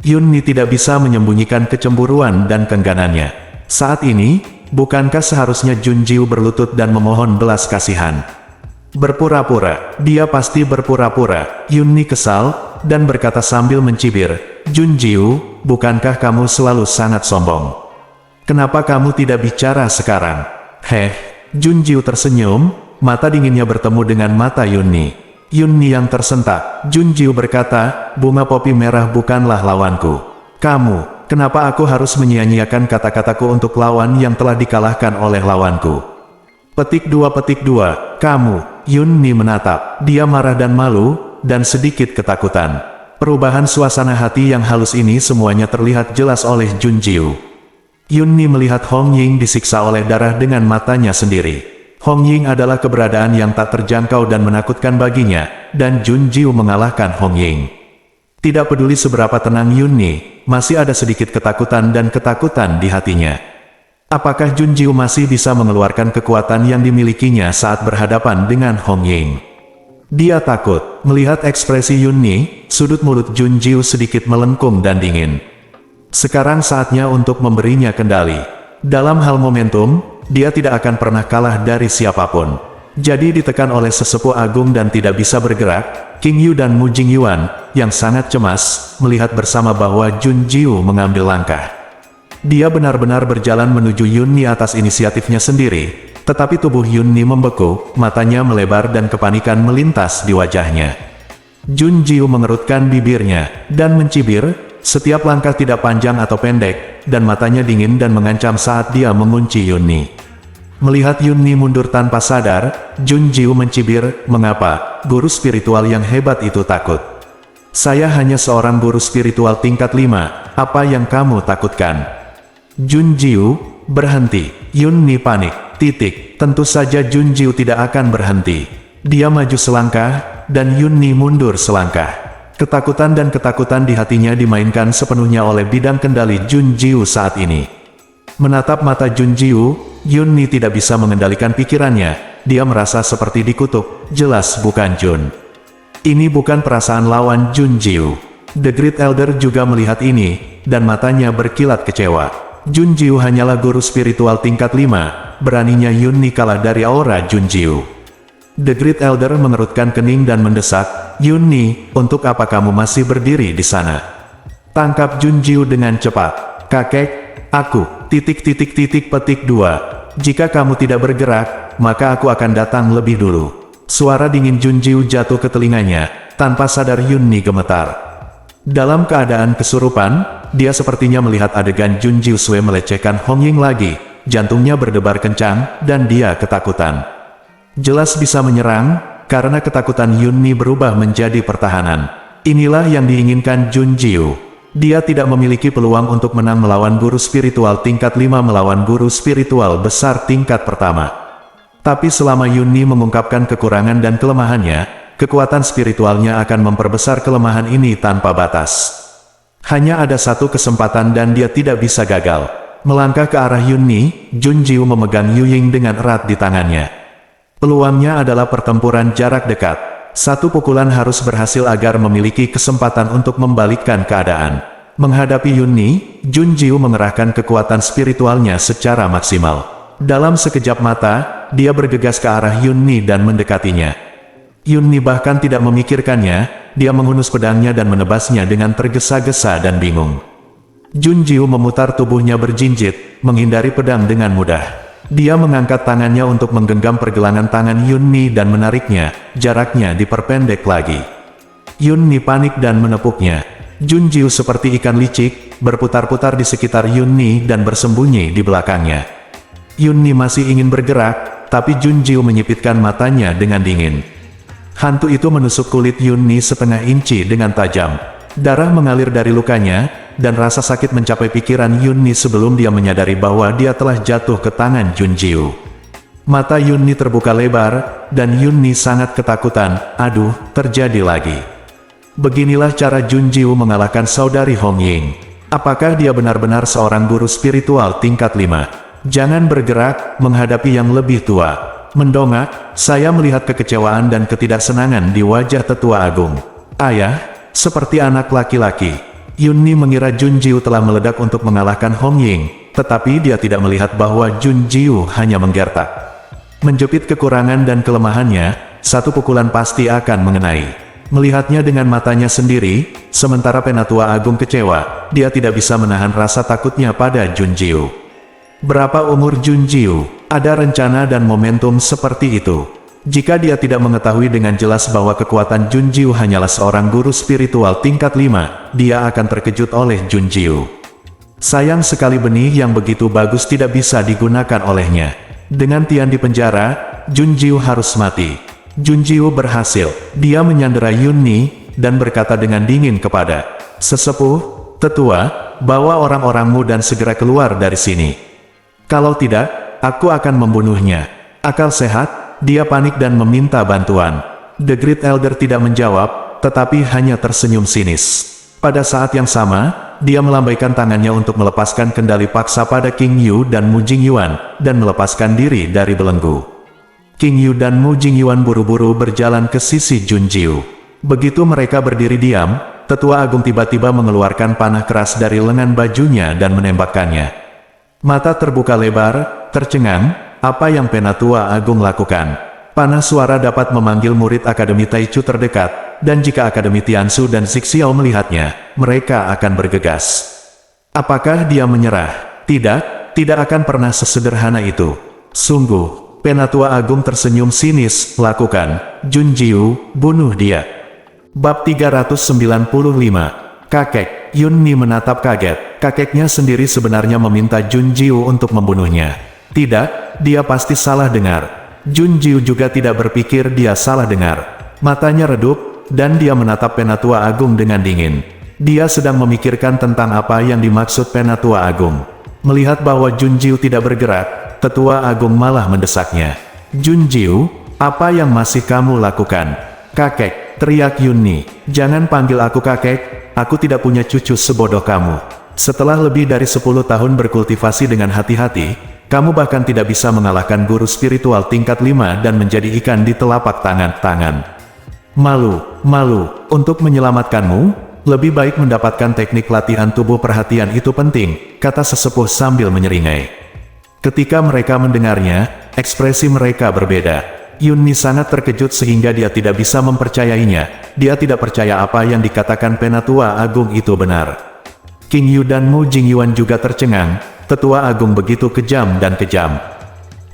Yunni tidak bisa menyembunyikan kecemburuan dan keengganannya. Saat ini, bukankah seharusnya Jun Jiu berlutut dan memohon belas kasihan? Berpura-pura, dia pasti berpura-pura. Yunni kesal, dan berkata sambil mencibir, Jun Jiu, bukankah kamu selalu sangat sombong? Kenapa kamu tidak bicara sekarang? Jun Jiu tersenyum, mata dinginnya bertemu dengan mata Yunni. Yunni yang tersentak. Jun Jiu berkata, bunga popi merah bukanlah lawanku. Kamu, kenapa aku harus menyia-nyiakan kata-kataku untuk lawan yang telah dikalahkan oleh lawanku? Petik 2. Kamu. Yunni menatap. Dia marah dan malu, dan sedikit ketakutan. Perubahan suasana hati yang halus ini semuanya terlihat jelas oleh Junjiu. Yunni melihat Hong Ying disiksa oleh darah dengan matanya sendiri. Hong Ying adalah keberadaan yang tak terjangkau dan menakutkan baginya, dan Junjiu mengalahkan Hong Ying. Tidak peduli seberapa tenang Yunni, masih ada sedikit ketakutan dan ketakutan di hatinya. Apakah Junjiu masih bisa mengeluarkan kekuatan yang dimilikinya saat berhadapan dengan Hong Ying? Dia takut. Melihat ekspresi Yunni, sudut mulut Junjiu sedikit melengkung dan dingin. Sekarang saatnya untuk memberinya kendali. Dalam hal momentum, dia tidak akan pernah kalah dari siapapun. Jadi ditekan oleh sesepuh agung dan tidak bisa bergerak, King Yu dan Mu Jingyuan, yang sangat cemas, melihat bersama bahwa Junjiu mengambil langkah. Dia benar-benar berjalan menuju Yunni atas inisiatifnya sendiri, tetapi tubuh Yunni membeku, matanya melebar dan kepanikan melintas di wajahnya. Junjiu mengerutkan bibirnya, dan mencibir, setiap langkah tidak panjang atau pendek, dan matanya dingin dan mengancam saat dia mengunci Yunni. Melihat Yunni mundur tanpa sadar, Junjiu mencibir, "Mengapa, guru spiritual yang hebat itu takut? Saya hanya seorang guru spiritual tingkat 5, apa yang kamu takutkan?" Junjiu, "Berhenti." Yunni panik. Tentu saja Junjiu tidak akan berhenti. Dia maju selangkah, dan Yunni mundur selangkah. Ketakutan dan ketakutan di hatinya dimainkan sepenuhnya oleh bidang kendali Junjiu saat ini. Menatap mata Junjiu, Yunni tidak bisa mengendalikan pikirannya. Dia merasa seperti dikutuk, jelas bukan Jun. Ini bukan perasaan lawan Junjiu. The Great Elder juga melihat ini, dan matanya berkilat kecewa. Junjiu hanyalah guru spiritual tingkat 5, beraninya Yunni kalah dari aura Junjiu. The Great Elder mengerutkan kening dan mendesak, "Yunni, untuk apa kamu masih berdiri di sana? Tangkap Junjiu dengan cepat." "Kakek, aku, petik 2. Jika kamu tidak bergerak, maka aku akan datang lebih dulu." Suara dingin Junjiu jatuh ke telinganya, tanpa sadar Yunni gemetar. Dalam keadaan kesurupan, dia sepertinya melihat adegan Junjiu Sui melecehkan Hong Ying lagi, jantungnya berdebar kencang, dan dia ketakutan. Jelas bisa menyerang, karena ketakutan Yunni berubah menjadi pertahanan. Inilah yang diinginkan Junjiu. Dia tidak memiliki peluang untuk menang melawan guru spiritual tingkat 5 melawan guru spiritual besar tingkat pertama. Tapi selama Yunni mengungkapkan kekurangan dan kelemahannya, kekuatan spiritualnya akan memperbesar kelemahan ini tanpa batas. Hanya ada satu kesempatan dan dia tidak bisa gagal. Melangkah ke arah Yunni, Junjiu memegang Yu Ying dengan erat di tangannya. Peluangnya adalah pertempuran jarak dekat. Satu pukulan harus berhasil agar memiliki kesempatan untuk membalikkan keadaan. Menghadapi Yunni, Junjiu mengerahkan kekuatan spiritualnya secara maksimal. Dalam sekejap mata, dia bergegas ke arah Yunni dan mendekatinya. Yunni bahkan tidak memikirkannya, dia menghunus pedangnya dan menebasnya dengan tergesa-gesa dan bingung. Junjiu memutar tubuhnya berjinjit, menghindari pedang dengan mudah. Dia mengangkat tangannya untuk menggenggam pergelangan tangan Yunni dan menariknya, jaraknya diperpendek lagi. Yunni panik dan menepuknya. Junjiu seperti ikan licik, berputar-putar di sekitar Yunni dan bersembunyi di belakangnya. Yunni masih ingin bergerak, tapi Junjiu menyipitkan matanya dengan dingin. Hantu itu menusuk kulit Yunni setengah inci dengan tajam. Darah mengalir dari lukanya, dan rasa sakit mencapai pikiran Yunni sebelum dia menyadari bahwa dia telah jatuh ke tangan Junjiu. Mata Yunni terbuka lebar, dan Yunni sangat ketakutan. "Aduh, terjadi lagi." Beginilah cara Junjiu mengalahkan saudari Hong Ying. Apakah dia benar-benar seorang guru spiritual tingkat 5? Jangan bergerak, menghadapi yang lebih tua. Mendongak, saya melihat kekecewaan dan ketidaksenangan di wajah tetua agung. "Ayah," seperti anak laki-laki. Yunni mengira Junjiu telah meledak untuk mengalahkan Hong Ying, tetapi dia tidak melihat bahwa Junjiu hanya menggertak. Menjepit kekurangan dan kelemahannya, satu pukulan pasti akan mengenai. Melihatnya dengan matanya sendiri, sementara Penatua Agung kecewa, dia tidak bisa menahan rasa takutnya pada Junjiu. Berapa umur Junjiu? Ada rencana dan momentum seperti itu. Jika dia tidak mengetahui dengan jelas bahwa kekuatan Junjiu hanyalah seorang guru spiritual tingkat 5, dia akan terkejut oleh Junjiu. Sayang sekali benih yang begitu bagus tidak bisa digunakan olehnya. Dengan Tian di penjara, Junjiu harus mati. Junjiu berhasil. Dia menyandera Yunni, dan berkata dengan dingin kepada sesepuh, "Tetua, bawa orang-orangmu dan segera keluar dari sini. Kalau tidak, aku akan membunuhnya." Akal sehat, dia panik dan meminta bantuan. The Great Elder tidak menjawab, tetapi hanya tersenyum sinis. Pada saat yang sama, dia melambaikan tangannya untuk melepaskan kendali paksa pada King Yu dan Mu Jingyuan, dan melepaskan diri dari belenggu. King Yu dan Mu Jingyuan buru-buru berjalan ke sisi Junjiu. Begitu mereka berdiri diam, Tetua Agung tiba-tiba mengeluarkan panah keras dari lengan bajunya dan menembakkannya. Mata terbuka lebar, tercengang, apa yang Penatua Agung lakukan? Panah suara dapat memanggil murid Akademi Taichu terdekat, dan jika Akademi Tiansu dan Zixiao melihatnya, mereka akan bergegas. Apakah dia menyerah? Tidak, tidak akan pernah sesederhana itu. Sungguh. Penatua Agung tersenyum sinis, lakukan, Junjiu, bunuh dia. Bab 395. Kakek, Yunni menatap kaget, kakeknya sendiri sebenarnya meminta Junjiu untuk membunuhnya. Tidak, dia pasti salah dengar. Junjiu juga tidak berpikir dia salah dengar. Matanya redup, dan dia menatap Penatua Agung dengan dingin. Dia sedang memikirkan tentang apa yang dimaksud Penatua Agung. Melihat bahwa Junjiu tidak bergerak, Tetua Agung malah mendesaknya. "Junjiu, apa yang masih kamu lakukan?" "Kakek," teriak Yunni, "jangan panggil aku kakek, aku tidak punya cucu sebodoh kamu. Setelah lebih dari 10 tahun berkultivasi dengan hati-hati, kamu bahkan tidak bisa mengalahkan guru spiritual tingkat 5 dan menjadi ikan di telapak tangan. Malu, untuk menyelamatkanmu, lebih baik mendapatkan teknik latihan tubuh perhatian itu penting," kata sesepuh sambil menyeringai. Ketika mereka mendengarnya, ekspresi mereka berbeda. Yunni sangat terkejut sehingga dia tidak bisa mempercayainya. Dia tidak percaya apa yang dikatakan Penatua Agung itu benar. King Yu dan Mu Jingyuan juga tercengang. Tetua Agung begitu kejam dan kejam.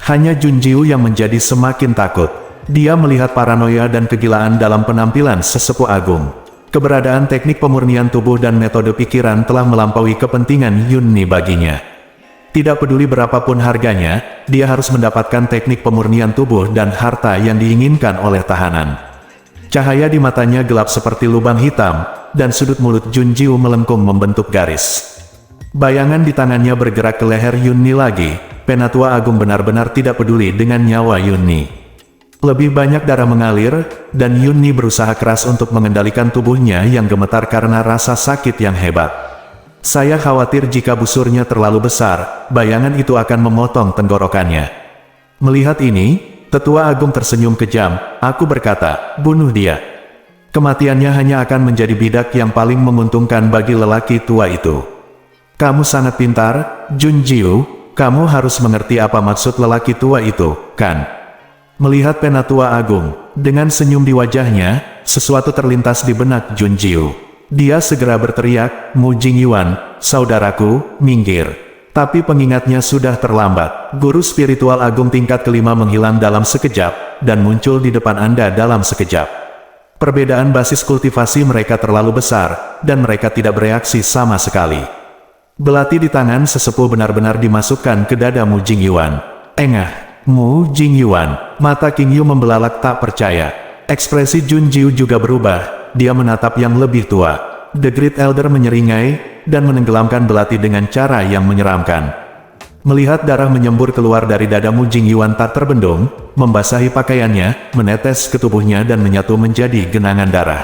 Hanya Junjiu yang menjadi semakin takut. Dia melihat paranoia dan kegilaan dalam penampilan sesepuh agung. Keberadaan teknik pemurnian tubuh dan metode pikiran telah melampaui kepentingan Yunni baginya. Tidak peduli berapapun harganya, dia harus mendapatkan teknik pemurnian tubuh dan harta yang diinginkan oleh tahanan. Cahaya di matanya gelap seperti lubang hitam, dan sudut mulut Junjiu melengkung membentuk garis. Bayangan di tangannya bergerak ke leher Yunni lagi. Penatua Agung benar-benar tidak peduli dengan nyawa Yunni. Lebih banyak darah mengalir, dan Yunni berusaha keras untuk mengendalikan tubuhnya yang gemetar karena rasa sakit yang hebat. "Saya khawatir jika busurnya terlalu besar, bayangan itu akan memotong tenggorokannya." Melihat ini, Tetua Agung tersenyum kejam. "Aku berkata, bunuh dia. Kematiannya hanya akan menjadi bidak yang paling menguntungkan bagi lelaki tua itu." "Kamu sangat pintar, Junjiu, kamu harus mengerti apa maksud lelaki tua itu, kan?" Melihat Penatua Agung, dengan senyum di wajahnya, sesuatu terlintas di benak Junjiu. Dia segera berteriak, "Mu Jingyuan, saudaraku, minggir." Tapi pengingatnya sudah terlambat. Guru spiritual agung tingkat kelima menghilang dalam sekejap, dan muncul di depan Anda dalam sekejap. Perbedaan basis kultivasi mereka terlalu besar, dan mereka tidak bereaksi sama sekali. Belati di tangan sesepuh benar-benar dimasukkan ke dada Mu Jingyuan. "Engah, Mu Jingyuan." Mata King Yu membelalak tak percaya. Ekspresi Junjiu juga berubah. Dia menatap yang lebih tua. The Great Elder menyeringai, dan menenggelamkan belati dengan cara yang menyeramkan. Melihat darah menyembur keluar dari dada Mu Jingyuan tak terbendung, membasahi pakaiannya, menetes ke tubuhnya dan menyatu menjadi genangan darah.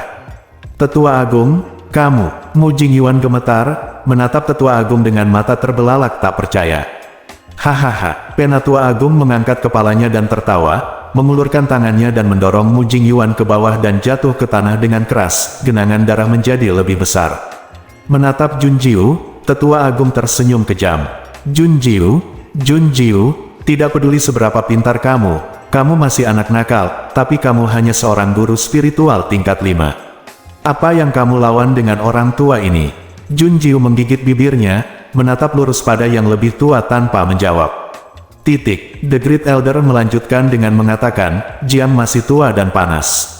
"Tetua Agung, kamu." Mu Jingyuan gemetar, menatap Tetua Agung dengan mata terbelalak tak percaya. "Hahaha." Penatua Agung mengangkat kepalanya dan tertawa, mengulurkan tangannya dan mendorong Mu Jingyuan ke bawah dan jatuh ke tanah dengan keras. Genangan darah menjadi lebih besar. Menatap Junjiu, Tetua Agung tersenyum kejam. Junjiu, tidak peduli seberapa pintar kamu masih anak nakal, tapi kamu hanya seorang guru spiritual tingkat 5. Apa yang kamu lawan dengan orang tua ini?" Junjiu menggigit bibirnya, menatap lurus pada yang lebih tua tanpa menjawab. The Great Elder melanjutkan dengan mengatakan, "Jiang masih tua dan panas.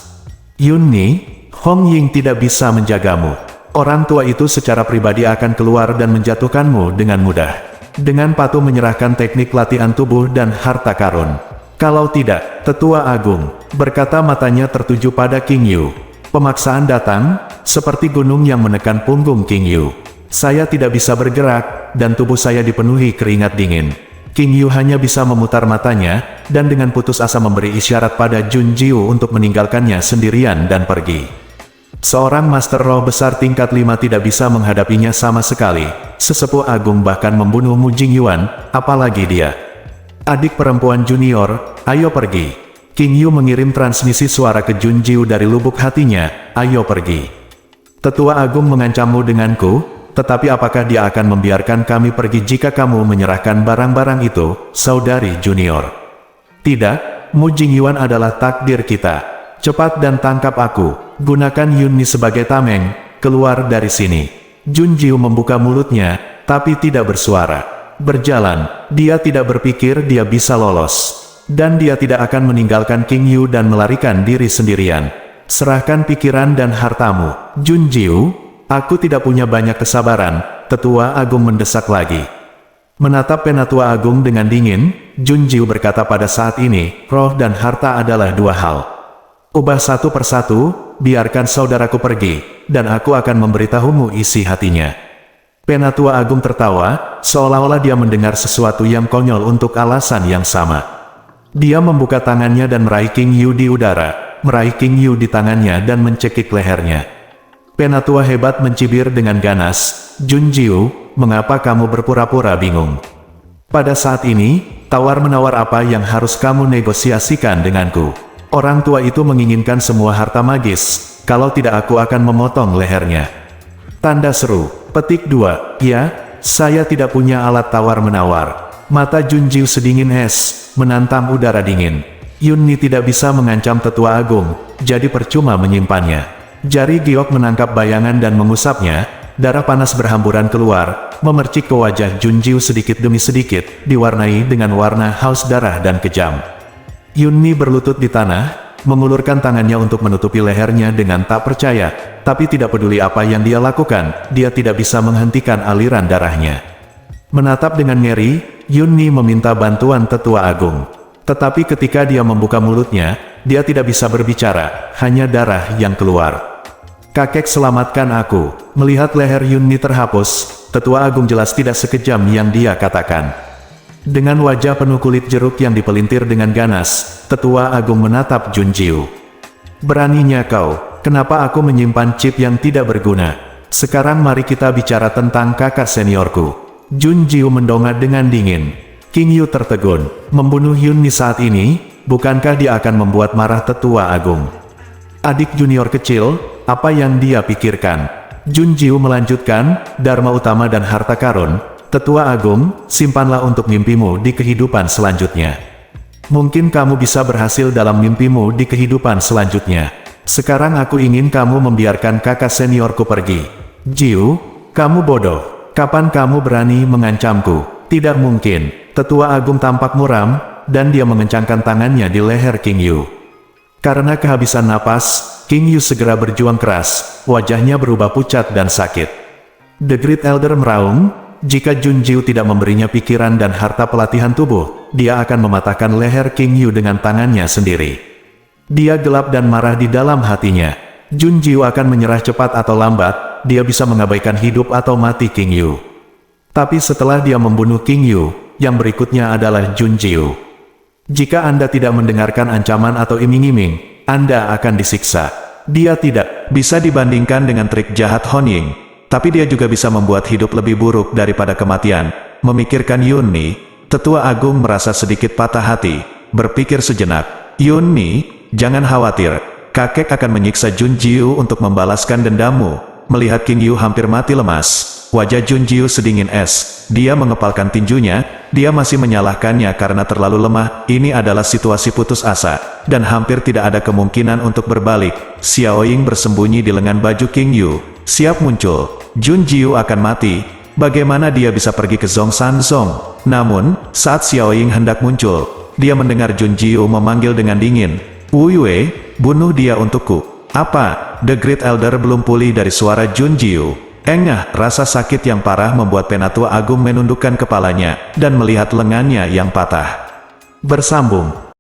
Yunni, Hong Ying tidak bisa menjagamu. Orang tua itu secara pribadi akan keluar dan menjatuhkanmu dengan mudah. Dengan patuh menyerahkan teknik latihan tubuh dan harta karun. Kalau tidak, Tetua Agung, berkata matanya tertuju pada King Yu. Pemaksaan datang, seperti gunung yang menekan punggung King Yu. Saya tidak bisa bergerak, dan tubuh saya dipenuhi keringat dingin. King Yu hanya bisa memutar matanya, dan dengan putus asa memberi isyarat pada Jun Jiu untuk meninggalkannya sendirian dan pergi. Seorang Master Roh besar tingkat 5 tidak bisa menghadapinya sama sekali. Sesepuh agung bahkan membunuh Mu Jingyuan, apalagi dia. Adik perempuan junior, ayo pergi. King Yu mengirim transmisi suara ke Jun Jiu dari lubuk hatinya, ayo pergi. Tetua agung mengancammu denganku, tetapi apakah dia akan membiarkan kami pergi jika kamu menyerahkan barang-barang itu, saudari junior? Tidak, Mu Jingyuan adalah takdir kita. Cepat dan tangkap aku, gunakan Yunni sebagai tameng, keluar dari sini. Jun Jiu membuka mulutnya, tapi tidak bersuara. Berjalan, dia tidak berpikir dia bisa lolos. Dan dia tidak akan meninggalkan King Yu dan melarikan diri sendirian. Serahkan pikiran dan hartamu, Jun Jiu. Aku tidak punya banyak kesabaran, Tetua Agung mendesak lagi. Menatap Penatua Agung dengan dingin, Jun Jiu berkata pada saat ini, roh dan harta adalah dua hal. Ubah satu persatu, biarkan saudaraku pergi, dan aku akan memberitahumu isi hatinya. Penatua Agung tertawa, seolah-olah dia mendengar sesuatu yang konyol untuk alasan yang sama. Dia membuka tangannya dan meraih King Yu di udara, meraih King Yu di tangannya dan mencekik lehernya. Penatua hebat mencibir dengan ganas, Jun Jiu, mengapa kamu berpura-pura bingung? Pada saat ini, tawar-menawar apa yang harus kamu negosiasikan denganku? Orang tua itu menginginkan semua harta magis, kalau tidak aku akan memotong lehernya. Tanda seru, petik 2, ya, saya tidak punya alat tawar-menawar. Mata Jun Jiu sedingin es, menantang udara dingin. Yunni tidak bisa mengancam Tetua Agung, jadi percuma menyimpannya. Jari giok menangkap bayangan dan mengusapnya, darah panas berhamburan keluar, memercik ke wajah Jun Jiu sedikit demi sedikit, diwarnai dengan warna haus darah dan kejam. Yunni berlutut di tanah, mengulurkan tangannya untuk menutupi lehernya dengan tak percaya, tapi tidak peduli apa yang dia lakukan, dia tidak bisa menghentikan aliran darahnya. Menatap dengan ngeri, Yunni meminta bantuan Tetua Agung. Tetapi ketika dia membuka mulutnya, dia tidak bisa berbicara, hanya darah yang keluar. Kakek selamatkan aku. Melihat leher Yunni terhapus, Tetua Agung jelas tidak sekejam yang dia katakan. Dengan wajah penuh kulit jeruk yang dipelintir dengan ganas, Tetua Agung menatap Jun Jiu. Beraninya kau, kenapa aku menyimpan chip yang tidak berguna? Sekarang mari kita bicara tentang kakak seniorku. Jun Jiu mendongak dengan dingin. King Yu tertegun, membunuh Yunni saat ini, bukankah dia akan membuat marah Tetua Agung? Adik junior kecil, apa yang dia pikirkan? Jun Jiu melanjutkan, Dharma utama dan harta karun, Tetua Agung, simpanlah untuk mimpimu di kehidupan selanjutnya. Mungkin kamu bisa berhasil dalam mimpimu di kehidupan selanjutnya. Sekarang aku ingin kamu membiarkan kakak seniorku pergi. Jiu, kamu bodoh. Kapan kamu berani mengancamku? Tidak mungkin. Tetua Agung tampak muram, dan dia mengencangkan tangannya di leher King Yu. Karena kehabisan napas, King Yu segera berjuang keras, wajahnya berubah pucat dan sakit. The Great Elder meraung, jika Jun Jiu tidak memberinya pikiran dan harta pelatihan tubuh, dia akan mematahkan leher King Yu dengan tangannya sendiri. Dia gelap dan marah di dalam hatinya. Jun Jiu akan menyerah cepat atau lambat, dia bisa mengabaikan hidup atau mati King Yu. Tapi setelah dia membunuh King Yu, yang berikutnya adalah Jun Jiu. Jika Anda tidak mendengarkan ancaman atau iming-iming, Anda akan disiksa. Dia tidak bisa dibandingkan dengan trik jahat Hon Ying, tapi dia juga bisa membuat hidup lebih buruk daripada kematian. Memikirkan Yunni, Tetua Agung merasa sedikit patah hati, berpikir sejenak. Yunni, jangan khawatir, kakek akan menyiksa Jun Jiu untuk membalaskan dendammu. Melihat King Yu hampir mati lemas, wajah Jun Jiu sedingin es. Dia mengepalkan tinjunya, dia masih menyalahkannya karena terlalu lemah. Ini adalah situasi putus asa, dan hampir tidak ada kemungkinan untuk berbalik. Xiao Ying bersembunyi di lengan baju King Yu, siap muncul. Jun Jiu akan mati, bagaimana dia bisa pergi ke Zhongshan Zong? Namun, saat Xiao Ying hendak muncul, dia mendengar Jun Jiu memanggil dengan dingin, Wu Yue, bunuh dia untukku. Apa? The Great Elder belum pulih dari suara Jun Jiu. Engah, rasa sakit yang parah membuat Penatua Agung menundukkan kepalanya, dan melihat lengannya yang patah. Bersambung.